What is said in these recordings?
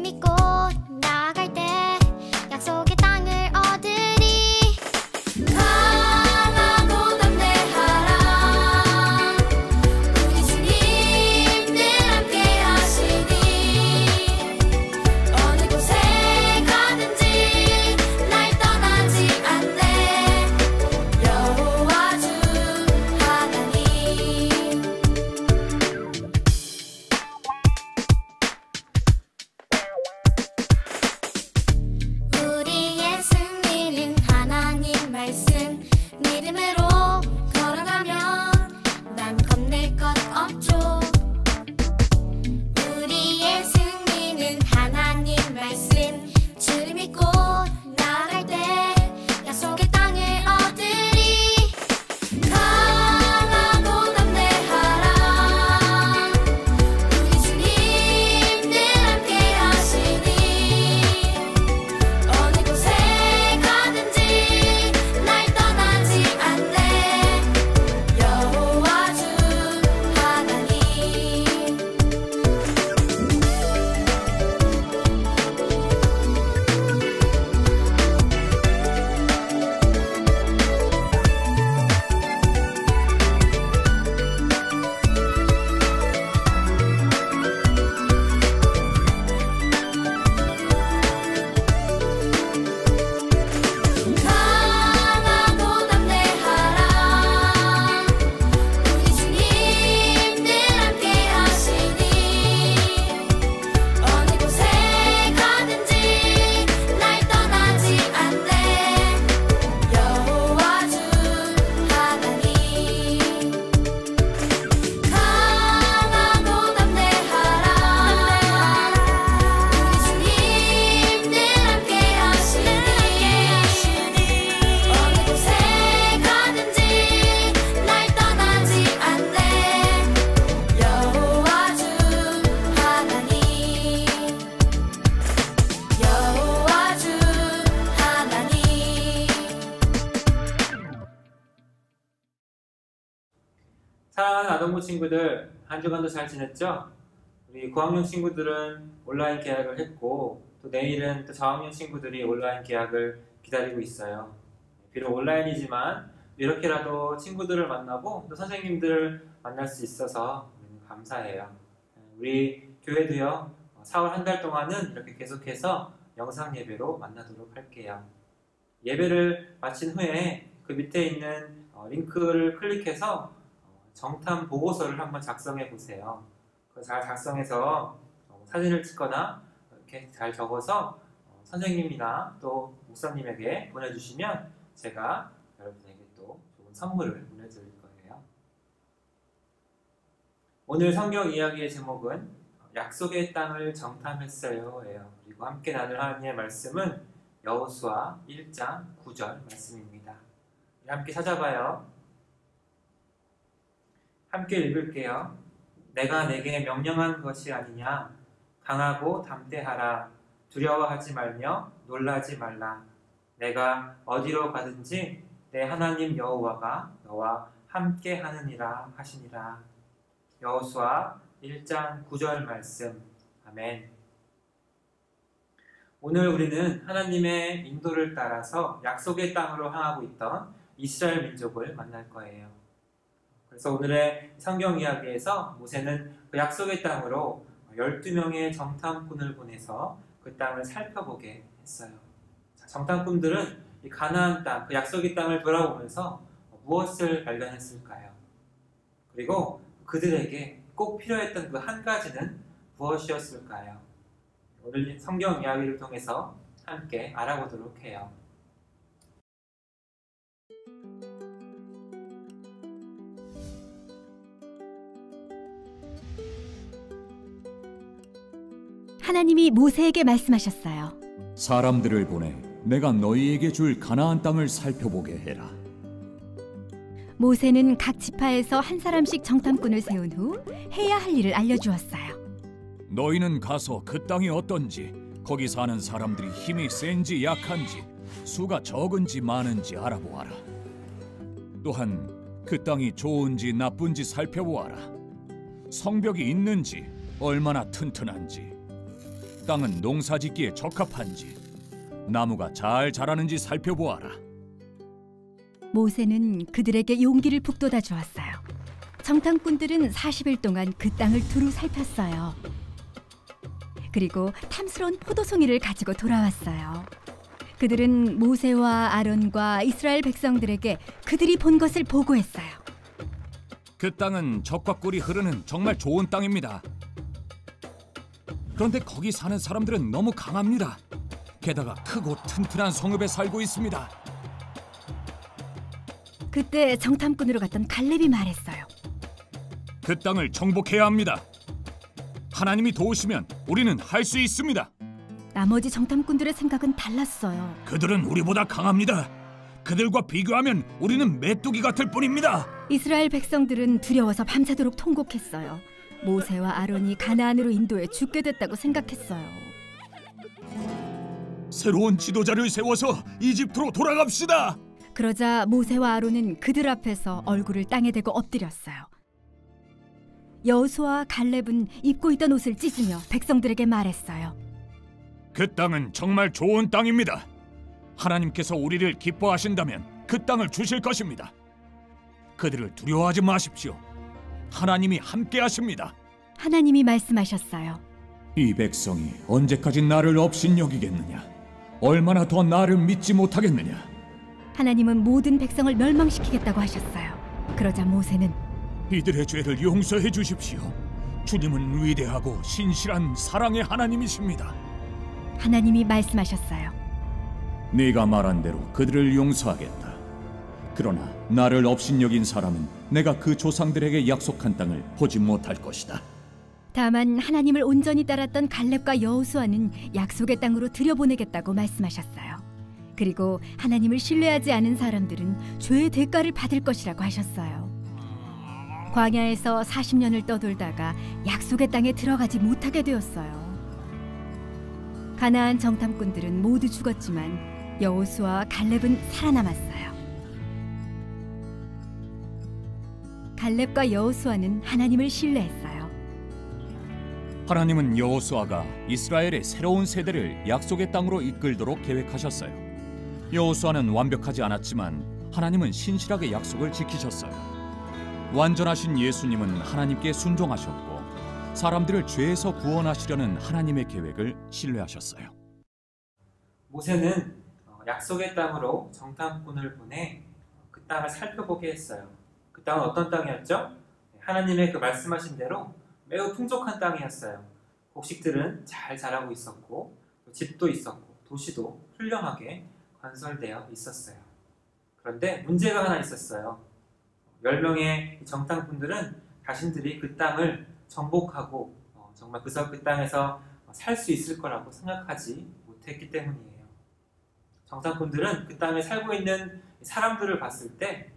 믿고 나아갈 때 약속의 땅을 얻으리. 강하고 담대하라. 우리 주님 늘 함께 하시니. 어느 곳에 가든지 날 떠나지 않네. 여호와 주 하나님. 우리의 승리는 하나님 말씀 믿음으로 걸어가면 난 겁낼 것 없죠. 우리의 승리는 하나님 말씀 주를 믿고 나아갈 때 약속의 땅을 얻으리. 강하고 담대하라. 우리 주님 늘 함께 하시니. 어느 곳에 가든지 날 떠나지 않네. 여호와 주 하나님. 강하고 담대하라. 우리 주님 늘 함께 하시니. 어느 곳에 가든지 날 떠나지 않네. 여호와 주 하나님. 강하고 담대하라. 우리 주님 늘 함께 하시니. 어느 곳에 가든지 날 떠나지 않네. 여호와 주 하나님. 여호와 주 하나님. 사랑하는 아동부 친구들, 한 주간도 잘 지냈죠? 우리 고학년 친구들은 온라인 계약을 했고, 또 내일은 또 저학년 친구들이 온라인 계약을 기다리고 있어요. 비록 온라인이지만 이렇게라도 친구들을 만나고 또 선생님들을 만날 수 있어서 우리는 감사해요. 우리 교회도요, 4월 한 달 동안은 이렇게 계속해서 영상 예배로 만나도록 할게요. 예배를 마친 후에 그 밑에 있는 링크를 클릭해서 정탐 보고서를 한번 작성해 보세요. 잘 작성해서 사진을 찍거나 이렇게 잘 적어서 선생님이나 또 목사님에게 보내주시면 제가 여러분에게 또 좋은 선물을 보내드릴 거예요. 오늘 성경 이야기의 제목은 약속의 땅을 정탐했어요 예요. 그리고 함께 나눌 하나님의 말씀은 여호수아 1장 9절 말씀입니다. 함께 찾아봐요. 함께 읽을게요. 내가 내게 명령한 것이 아니냐. 강하고 담대하라. 두려워하지 말며 놀라지 말라. 내가 어디로 가든지 내 하나님 여호와가 너와 함께 하느니라 하시니라. 여호수아 1장 9절 말씀. 아멘. 오늘 우리는 하나님의 인도를 따라서 약속의 땅으로 향하고 있던 이스라엘 민족을 만날 거예요. 그래서 오늘의 성경 이야기에서 모세는 그 약속의 땅으로 12명의 정탐꾼을 보내서 그 땅을 살펴보게 했어요. 정탐꾼들은 이 가나안 땅, 그 약속의 땅을 돌아보면서 무엇을 발견했을까요? 그리고 그들에게 꼭 필요했던 그 한 가지는 무엇이었을까요? 오늘 성경 이야기를 통해서 함께 알아보도록 해요. 하나님이 모세에게 말씀하셨어요. 사람들을 보내 내가 너희에게 줄 가나안 땅을 살펴보게 해라. 모세는 각 지파에서 한 사람씩 정탐꾼을 세운 후 해야 할 일을 알려주었어요. 너희는 가서 그 땅이 어떤지, 거기 사는 사람들이 힘이 센지 약한지, 수가 적은지 많은지 알아보아라. 또한 그 땅이 좋은지 나쁜지 살펴보아라. 성벽이 있는지, 얼마나 튼튼한지, 땅은 농사짓기에 적합한지, 나무가 잘 자라는지 살펴보아라. 모세는 그들에게 용기를 북돋아 주었어요. 정탐꾼들은 40일 동안 그 땅을 두루 살폈어요. 그리고 탐스러운 포도송이를 가지고 돌아왔어요. 그들은 모세와 아론과 이스라엘 백성들에게 그들이 본 것을 보고했어요. 그 땅은 젖과 꿀이 흐르는 정말 좋은 땅입니다. 그런데 거기 사는 사람들은 너무 강합니다. 게다가 크고 튼튼한 성읍에 살고 있습니다. 그때 정탐꾼으로 갔던 갈렙이 말했어요. 그 땅을 정복해야 합니다. 하나님이 도우시면 우리는 할 수 있습니다. 나머지 정탐꾼들의 생각은 달랐어요. 그들은 우리보다 강합니다. 그들과 비교하면 우리는 메뚜기 같을 뿐입니다. 이스라엘 백성들은 두려워서 밤새도록 통곡했어요. 모세와 아론이 가나안으로 인도해 죽게 됐다고 생각했어요. 새로운 지도자를 세워서 이집트로 돌아갑시다. 그러자 모세와 아론은 그들 앞에서 얼굴을 땅에 대고 엎드렸어요. 여호수아와 갈렙은 입고 있던 옷을 찢으며 백성들에게 말했어요. 그 땅은 정말 좋은 땅입니다. 하나님께서 우리를 기뻐하신다면 그 땅을 주실 것입니다. 그들을 두려워하지 마십시오. 하나님이 함께 하십니다. 하나님이 말씀하셨어요. 이 백성이 언제까지 나를 업신여기겠느냐? 얼마나 더 나를 믿지 못하겠느냐? 하나님은 모든 백성을 멸망시키겠다고 하셨어요. 그러자 모세는 이들의 죄를 용서해 주십시오. 주님은 위대하고 신실한 사랑의 하나님이십니다. 하나님이 말씀하셨어요. 네가 말한 대로 그들을 용서하겠다. 그러나 나를 업신여긴 사람은 내가 그 조상들에게 약속한 땅을 보지 못할 것이다. 다만 하나님을 온전히 따랐던 갈렙과 여호수아는 약속의 땅으로 들여보내겠다고 말씀하셨어요. 그리고 하나님을 신뢰하지 않은 사람들은 죄의 대가를 받을 것이라고 하셨어요. 광야에서 40년을 떠돌다가 약속의 땅에 들어가지 못하게 되었어요. 가나안 정탐꾼들은 모두 죽었지만 여호수아와 갈렙은 살아남았어요. 갈렙과 여호수아는 하나님을 신뢰했어요. 하나님은 여호수아가 이스라엘의 새로운 세대를 약속의 땅으로 이끌도록 계획하셨어요. 여호수아는 완벽하지 않았지만 하나님은 신실하게 약속을 지키셨어요. 완전하신 예수님은 하나님께 순종하셨고 사람들을 죄에서 구원하시려는 하나님의 계획을 신뢰하셨어요. 모세는 약속의 땅으로 정탐꾼을 보내 그 땅을 살펴보게 했어요. 그 땅은 어떤 땅이었죠? 하나님의 그 말씀하신 대로 매우 풍족한 땅이었어요. 곡식들은 잘 자라고 있었고 집도 있었고 도시도 훌륭하게 건설되어 있었어요. 그런데 문제가 하나 있었어요. 10명의 정탐꾼들은 자신들이 그 땅을 정복하고 정말 그 땅에서 살 수 있을 거라고 생각하지 못했기 때문이에요. 정탐꾼들은 그 땅에 살고 있는 사람들을 봤을 때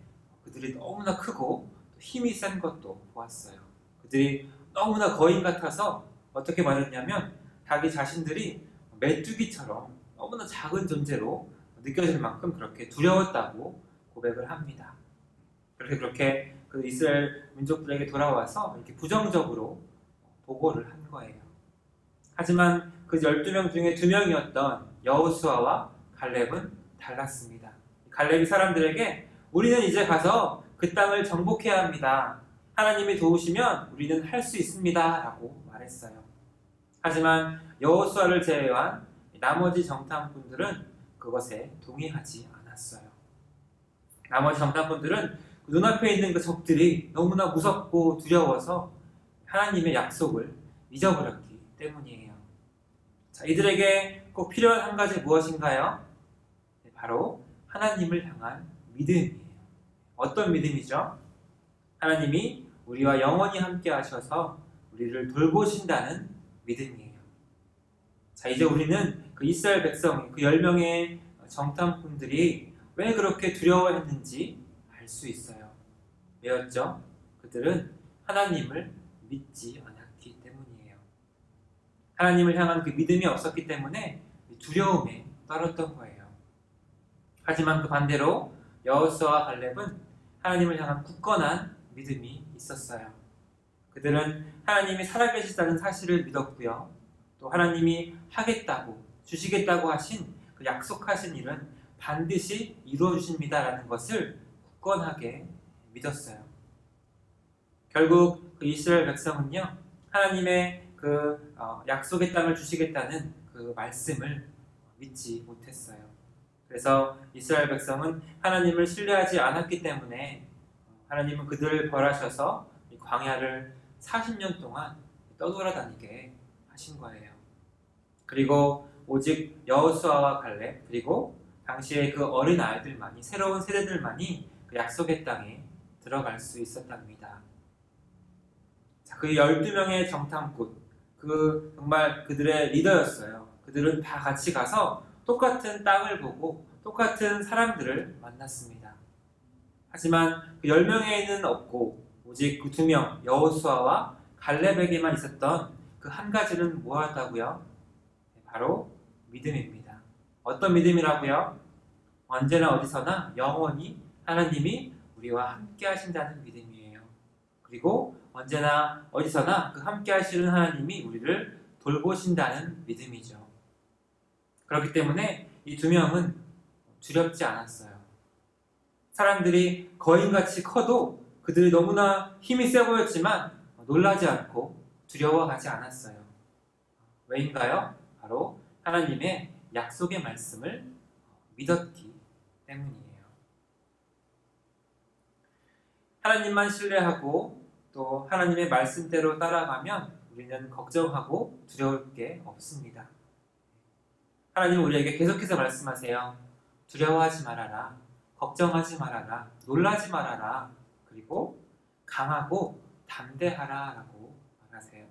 그들이 너무나 크고 힘이 센 것도 보았어요. 그들이 너무나 거인 같아서 어떻게 말했냐면 자기 자신들이 메뚜기처럼 너무나 작은 존재로 느껴질 만큼 그렇게 두려웠다고 고백을 합니다. 그렇게 그 이스라엘 민족들에게 돌아와서 이렇게 부정적으로 보고를 한 거예요. 하지만 그 12명 중에 2명이었던 여호수아와 갈렙은 달랐습니다. 갈렙이 사람들에게 우리는 이제 가서 그 땅을 정복해야 합니다. 하나님이 도우시면 우리는 할 수 있습니다. 라고 말했어요. 하지만 여호수아를 제외한 나머지 정탐꾼들은 그것에 동의하지 않았어요. 나머지 정탐꾼들은 눈앞에 있는 그 적들이 너무나 무섭고 두려워서 하나님의 약속을 잊어버렸기 때문이에요. 자, 이들에게 꼭 필요한 한 가지 무엇인가요? 바로 하나님을 향한 믿음이에요. 어떤 믿음이죠? 하나님이 우리와 영원히 함께 하셔서 우리를 돌보신다는 믿음이에요. 자, 이제 우리는 그 이스라엘 백성, 그 10명의 정탐꾼들이 왜 그렇게 두려워했는지 알 수 있어요. 왜였죠? 그들은 하나님을 믿지 않았기 때문이에요. 하나님을 향한 그 믿음이 없었기 때문에 두려움에 떨었던 거예요. 하지만 그 반대로 여호수아와 갈렙은 하나님을 향한 굳건한 믿음이 있었어요. 그들은 하나님이 살아계시다는 사실을 믿었고요. 또 또 하나님이 하겠다고 주시겠다고 하신 그 약속하신 일은 반드시 이루어 주십니다라는 것을 굳건하게 믿었어요. 결국 그 이스라엘 백성은요, 하나님의 그 약속의 땅을 주시겠다는 그 말씀을 믿지 못했어요. 그래서 이스라엘 백성은 하나님을 신뢰하지 않았기 때문에 하나님은 그들을 벌하셔서 이 광야를 40년 동안 떠돌아다니게 하신 거예요. 그리고 오직 여호수아와 갈렙, 그리고 당시에 그 어린 아이들만이, 새로운 세대들만이 그 약속의 땅에 들어갈 수 있었답니다. 자, 그 12명의 정탐꾼, 그 정말 그들의 리더였어요. 그들은 다 같이 가서 똑같은 땅을 보고 똑같은 사람들을 만났습니다. 하지만 그 10명에는 없고 오직 그 2명, 여호수아와 갈렙에게만 있었던 그 한 가지는 무엇이었다고요? 바로 믿음입니다. 어떤 믿음이라고요? 언제나 어디서나 영원히 하나님이 우리와 함께 하신다는 믿음이에요. 그리고 언제나 어디서나 그 함께 하시는 하나님이 우리를 돌보신다는 믿음이죠. 그렇기 때문에 이 2명은 두렵지 않았어요. 사람들이 거인같이 커도 그들이 너무나 힘이 세 보였지만 놀라지 않고 두려워하지 않았어요. 왜인가요? 바로 하나님의 약속의 말씀을 믿었기 때문이에요. 하나님만 신뢰하고 또 하나님의 말씀대로 따라가면 우리는 걱정하고 두려울 게 없습니다. 하나님은 우리에게 계속해서 말씀하세요. 두려워하지 말아라. 걱정하지 말아라. 놀라지 말아라. 그리고 강하고 담대하라 라고 말하세요.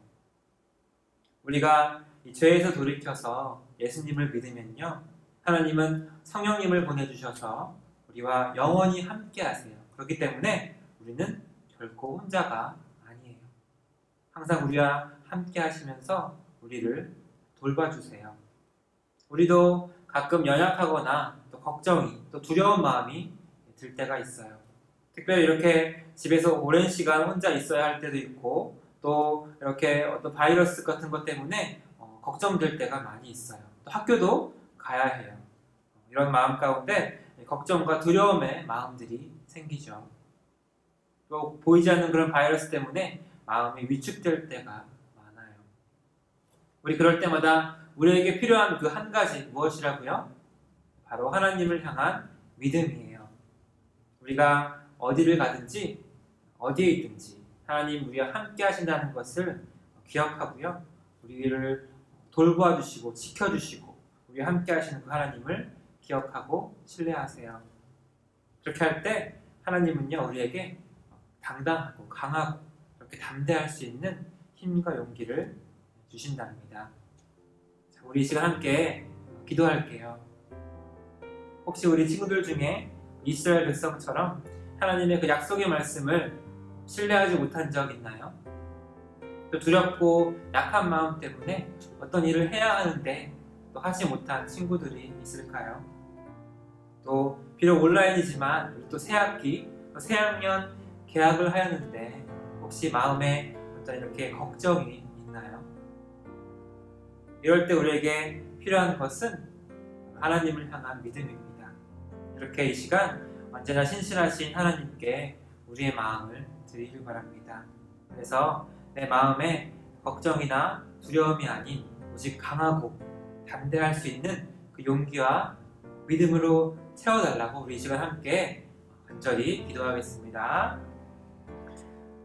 우리가 이 죄에서 돌이켜서 예수님을 믿으면요, 하나님은 성령님을 보내주셔서 우리와 영원히 함께 하세요. 그렇기 때문에 우리는 결코 혼자가 아니에요. 항상 우리와 함께 하시면서 우리를 돌봐주세요. 우리도 가끔 연약하거나 또 걱정이, 또 두려운 마음이 들 때가 있어요. 특별히 이렇게 집에서 오랜 시간 혼자 있어야 할 때도 있고, 또 이렇게 어떤 바이러스 같은 것 때문에 걱정될 때가 많이 있어요. 또 학교도 가야 해요. 이런 마음 가운데 걱정과 두려움의 마음들이 생기죠. 또 보이지 않는 그런 바이러스 때문에 마음이 위축될 때가 많아요. 우리 그럴 때마다 우리에게 필요한 그 한 가지 무엇이라고요? 바로 하나님을 향한 믿음이에요. 우리가 어디를 가든지 어디에 있든지 하나님 우리와 함께 하신다는 것을 기억하고요. 우리를 돌보아 주시고 지켜주시고 우리와 함께 하시는 그 하나님을 기억하고 신뢰하세요. 그렇게 할 때 하나님은요, 우리에게 당당하고 강하고 이렇게 담대할 수 있는 힘과 용기를 주신답니다. 자, 우리 이 시간 함께 기도할게요. 혹시 우리 친구들 중에 이스라엘 백성처럼 하나님의 그 약속의 말씀을 신뢰하지 못한 적 있나요? 또 두렵고 약한 마음 때문에 어떤 일을 해야 하는데 또 하지 못한 친구들이 있을까요? 또 비록 온라인이지만 우리 또 새학기, 또 새학년 개학을 하였는데 혹시 마음에 어떤 이렇게 걱정이 있나요? 이럴 때 우리에게 필요한 것은 하나님을 향한 믿음입니다. 이렇게 이 시간 언제나 신실하신 하나님께 우리의 마음을 드리길 바랍니다. 그래서 내 마음에 걱정이나 두려움이 아닌 오직 강하고 담대할 수 있는 그 용기와 믿음으로 채워달라고 우리 이 시간 함께 간절히 기도하겠습니다.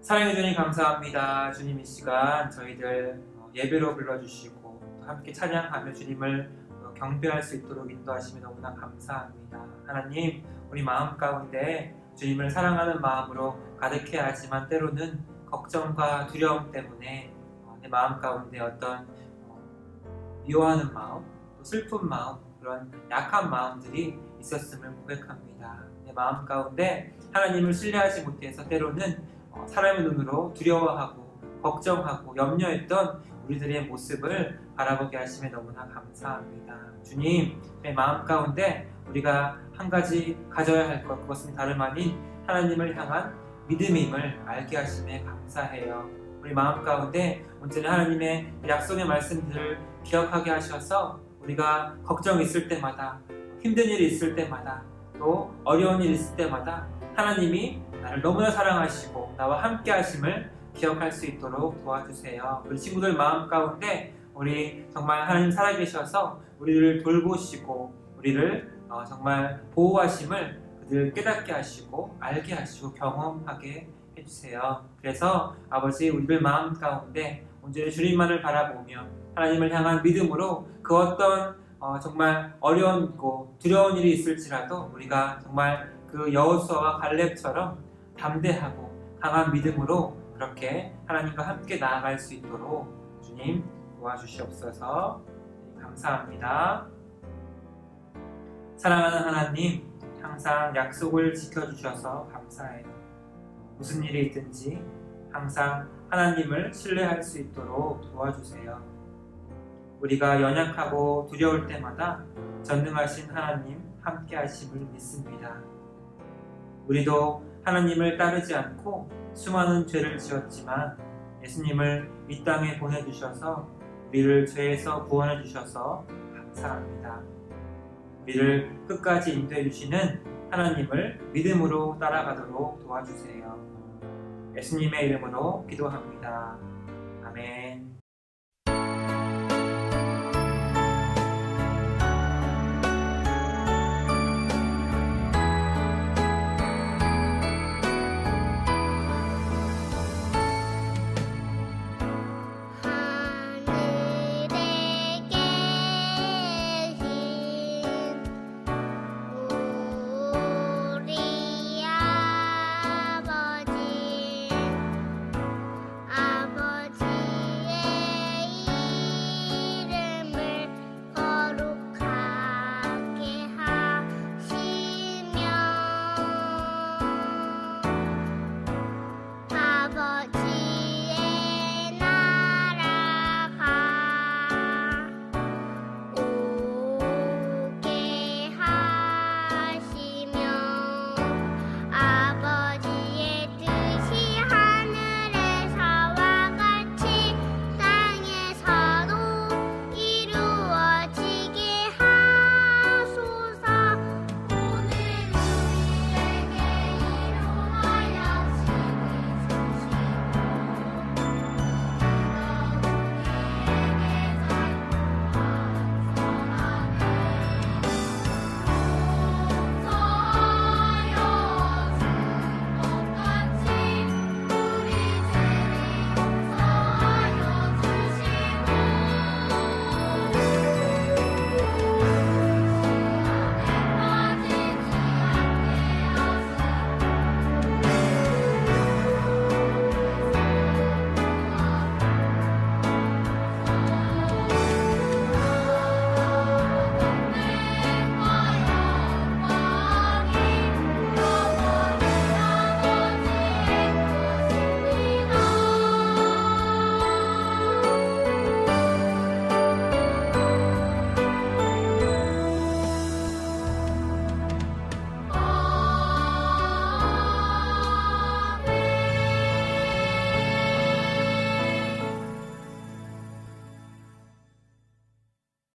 사랑해 주님 감사합니다. 주님 이 시간 저희들 예배로 불러주시고 또 함께 찬양하며 주님을 경배할 수 있도록 인도하시며 너무나 감사합니다. 하나님, 우리 마음 가운데 주님을 사랑하는 마음으로 가득해 하지만 때로는 걱정과 두려움 때문에 내 마음 가운데 어떤 미워하는 마음, 또 슬픈 마음, 그런 약한 마음들이 있었음을 고백합니다. 내 마음 가운데 하나님을 신뢰하지 못해서 때로는 사람의 눈으로 두려워하고 걱정하고 염려했던 우리들의 모습을 바라보게 하시며 너무나 감사합니다. 주님, 내 마음 가운데 우리가 한 가지 가져야 할 것, 그것은 다름 아닌 하나님을 향한 믿음임을 알게 하심에 감사해요. 우리 마음 가운데 언제나 하나님의 약속의 말씀들을 기억하게 하셔서 우리가 걱정 있을 때마다, 힘든 일이 있을 때마다, 또 어려운 일이 있을 때마다 하나님이 나를 너무나 사랑하시고 나와 함께 하심을 기억할 수 있도록 도와주세요. 우리 친구들 마음 가운데 우리 정말 하나님 살아계셔서 우리를 돌보시고 우리를 정말 보호하심을 그들 깨닫게 하시고 알게 하시고 경험하게 해주세요. 그래서 아버지, 우리들 마음 가운데 온전히 주님만을 바라보며 하나님을 향한 믿음으로 그 어떤 정말 어려운고 두려운 일이 있을지라도 우리가 정말 그 여호수아와 갈렙처럼 담대하고 강한 믿음으로 그렇게 하나님과 함께 나아갈 수 있도록 주님 도와주시옵소서. 감사합니다. 사랑하는 하나님, 항상 약속을 지켜주셔서 감사해요. 무슨 일이 있든지 항상 하나님을 신뢰할 수 있도록 도와주세요. 우리가 연약하고 두려울 때마다 전능하신 하나님 함께 하심을 믿습니다. 우리도 하나님을 따르지 않고 수많은 죄를 지었지만 예수님을 이 땅에 보내주셔서 우리를 죄에서 구원해 주셔서 감사합니다. 우리를 끝까지 인도해 주시는 하나님을 믿음으로 따라가도록 도와주세요. 예수님의 이름으로 기도합니다. 아멘.